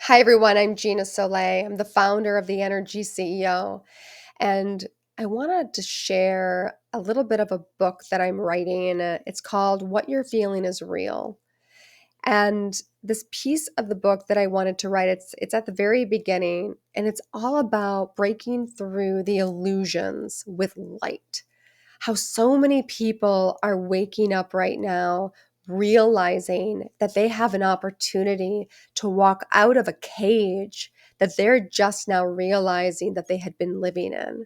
Hi, everyone. I'm Gina Soleil. I'm the founder of the Energy CEO. And I wanted to share a little bit of a book that I'm writing. It's called What You're Feeling is Real. And this piece of the book that I wanted to write, it's at the very beginning, and it's all about breaking through the illusions with light. How so many people are waking up right now realizing that they have an opportunity to walk out of a cage that they're just now realizing that they had been living in.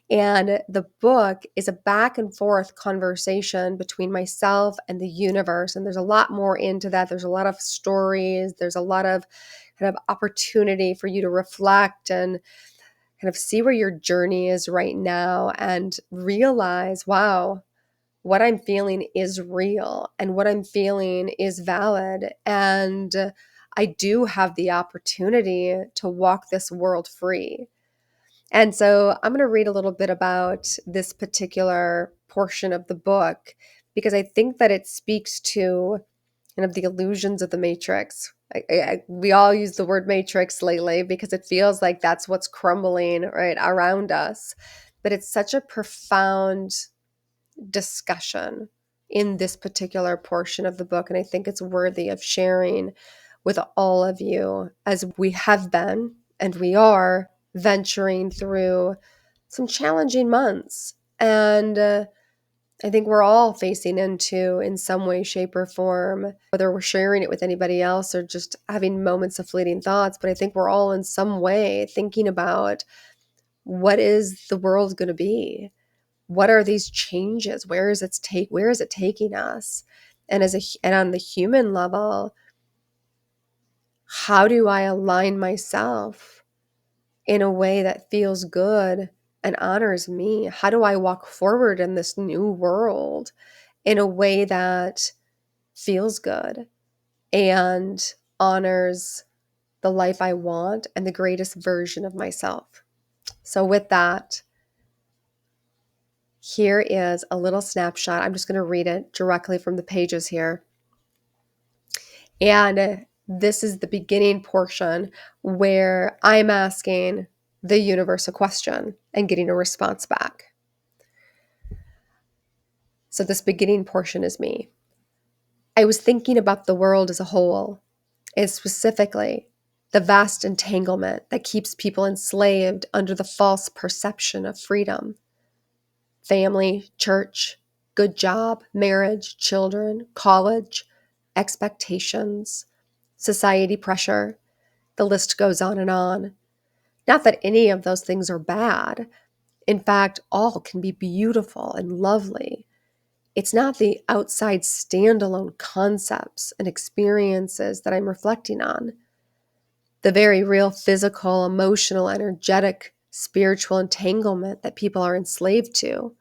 And the book is a back and forth conversation between myself and the universe. And there's a lot more into that. There's a lot of stories, there's a lot of kind of opportunity for you to reflect and kind of see where your journey is right now and realize, wow, what I'm feeling is real and what I'm feeling is valid. And I do have the opportunity to walk this world free. And so I'm going to read a little bit about this particular portion of the book because I think that it speaks to kind of the illusions of the matrix. We all use the word matrix lately because it feels like that's what's crumbling right around us. But it's such a profound discussion in this particular portion of the book. And I think it's worthy of sharing with all of you as we have been and we are venturing through some challenging months. And I think we're all facing into in some way, shape, or form, whether we're sharing it with anybody else or just having moments of fleeting thoughts. But I think we're all in some way thinking about what is the world going to be? What are these changes? Where is it taking us? And and on the human level, how do I align myself in a way that feels good and honors me? How do I walk forward in this new world in a way that feels good and honors the life I want and the greatest version of myself? So with that, here is a little snapshot. I'm just going to read it directly from the pages here. And this is the beginning portion where I'm asking the universe a question and getting a response back. So this beginning portion is me. I was thinking about the world as a whole, and specifically the vast entanglement that keeps people enslaved under the false perception of freedom. Family, church, good job, marriage, children, college, expectations, society pressure. The list goes on and on. Not that any of those things are bad. In fact, all can be beautiful and lovely. It's not the outside standalone concepts and experiences that I'm reflecting on. The very real physical, emotional, energetic, spiritual entanglement that people are enslaved to.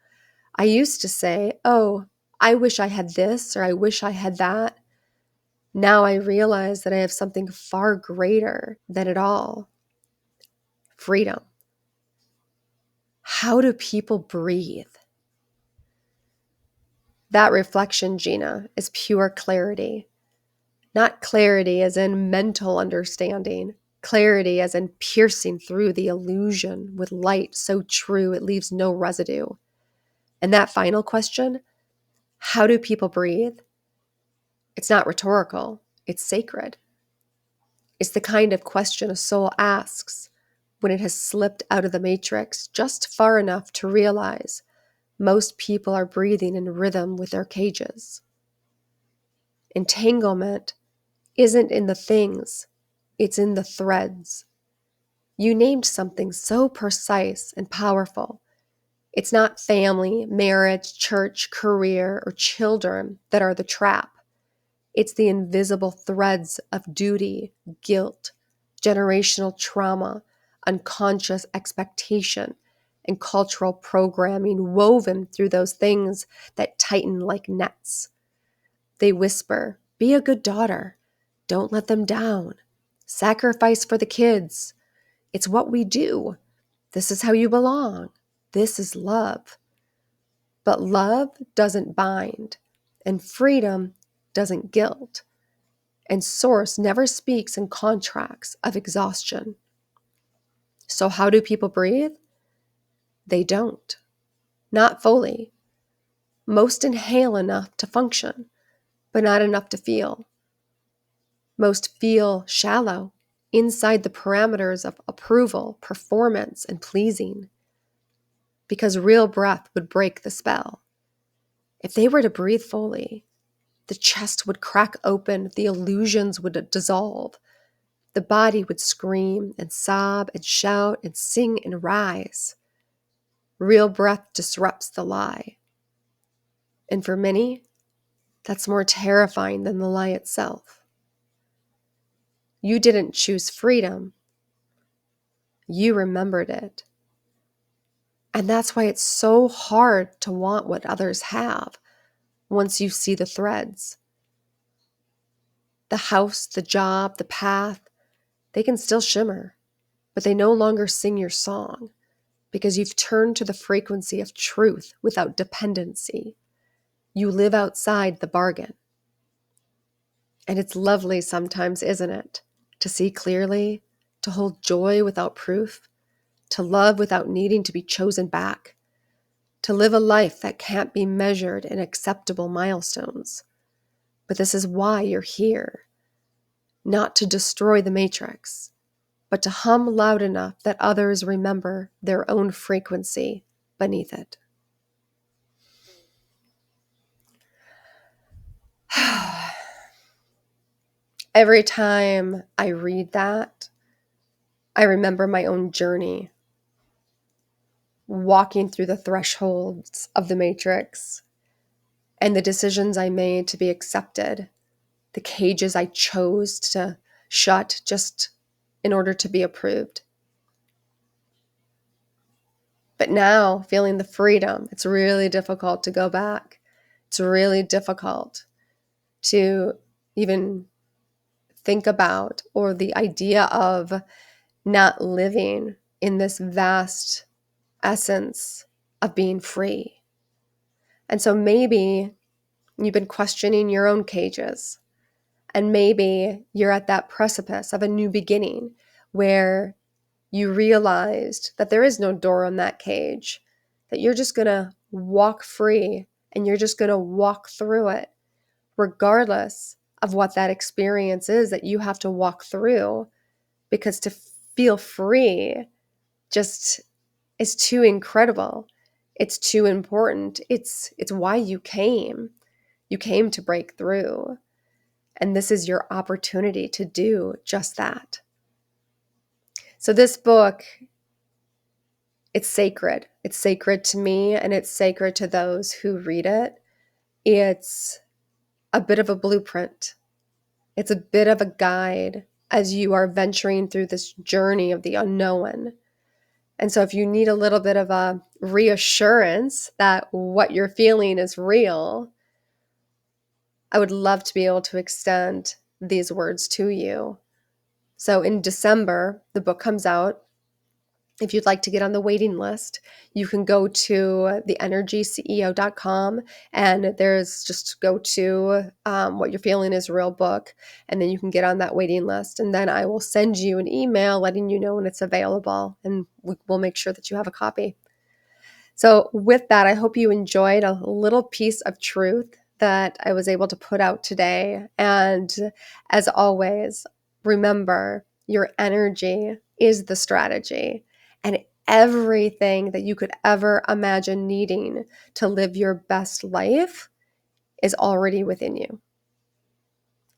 I used to say, oh, I wish I had this or I wish I had that. Now I realize that I have something far greater than it all. Freedom. How do people breathe? That reflection, Gina, is pure clarity. Not clarity as in mental understanding, clarity as in piercing through the illusion with light so true it leaves no residue. And that final question, how do people breathe? It's not rhetorical, it's sacred. It's the kind of question a soul asks when it has slipped out of the matrix just far enough to realize most people are breathing in rhythm with their cages. Entanglement isn't in the things, it's in the threads. You named something so precise and powerful. It's not family, marriage, church, career, or children that are the trap. It's the invisible threads of duty, guilt, generational trauma, unconscious expectation, and cultural programming woven through those things that tighten like nets. They whisper, be a good daughter. Don't let them down. Sacrifice for the kids. It's what we do. This is how you belong. This is love. But love doesn't bind, and freedom doesn't guilt. And Source never speaks in contracts of exhaustion. So how do people breathe? They don't. Not fully. Most inhale enough to function, but not enough to feel. Most feel shallow, inside the parameters of approval, performance, and pleasing. Because real breath would break the spell. If they were to breathe fully, the chest would crack open, the illusions would dissolve, the body would scream and sob and shout and sing and rise. Real breath disrupts the lie. And for many, that's more terrifying than the lie itself. You didn't choose freedom. You remembered it. And that's why it's so hard to want what others have once you see the threads. The house, the job, the path, they can still shimmer, but they no longer sing your song because you've turned to the frequency of truth without dependency. You live outside the bargain. And it's lovely sometimes, isn't it? To see clearly, to hold joy without proof, to love without needing to be chosen back, to live a life that can't be measured in acceptable milestones. But this is why you're here. Not to destroy the matrix, but to hum loud enough that others remember their own frequency beneath it. Every time I read that, I remember my own journey, walking through the thresholds of the matrix and the decisions I made to be accepted, the cages I chose to shut just in order to be approved. But now, feeling the freedom, it's really difficult to go back. It's really difficult to even think about, or the idea of not living in this vast essence of being free. And so maybe you've been questioning your own cages, and maybe you're at that precipice of a new beginning where you realized that there is no door on that cage, that you're just going to walk free and you're just going to walk through it, regardless of what that experience is that you have to walk through, because to feel free just is too incredible. It's too important. It's why you came. You came to break through. And this is your opportunity to do just that. So this book, it's sacred. It's sacred to me, and it's sacred to those who read it. It's a bit of a blueprint. It's a bit of a guide as you are venturing through this journey of the unknown. And so if you need a little bit of a reassurance that what you're feeling is real, I would love to be able to extend these words to you. So in December, the book comes out. If you'd like to get on the waiting list, you can go to theenergyceo.com, and there's just go to What You're Feeling is Real book, and then you can get on that waiting list. And then I will send you an email letting you know when it's available, and we'll make sure that you have a copy. So with that, I hope you enjoyed a little piece of truth that I was able to put out today. And as always, remember, your energy is the strategy. And everything that you could ever imagine needing to live your best life is already within you.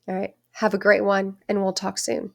All right. Have a great one, and we'll talk soon.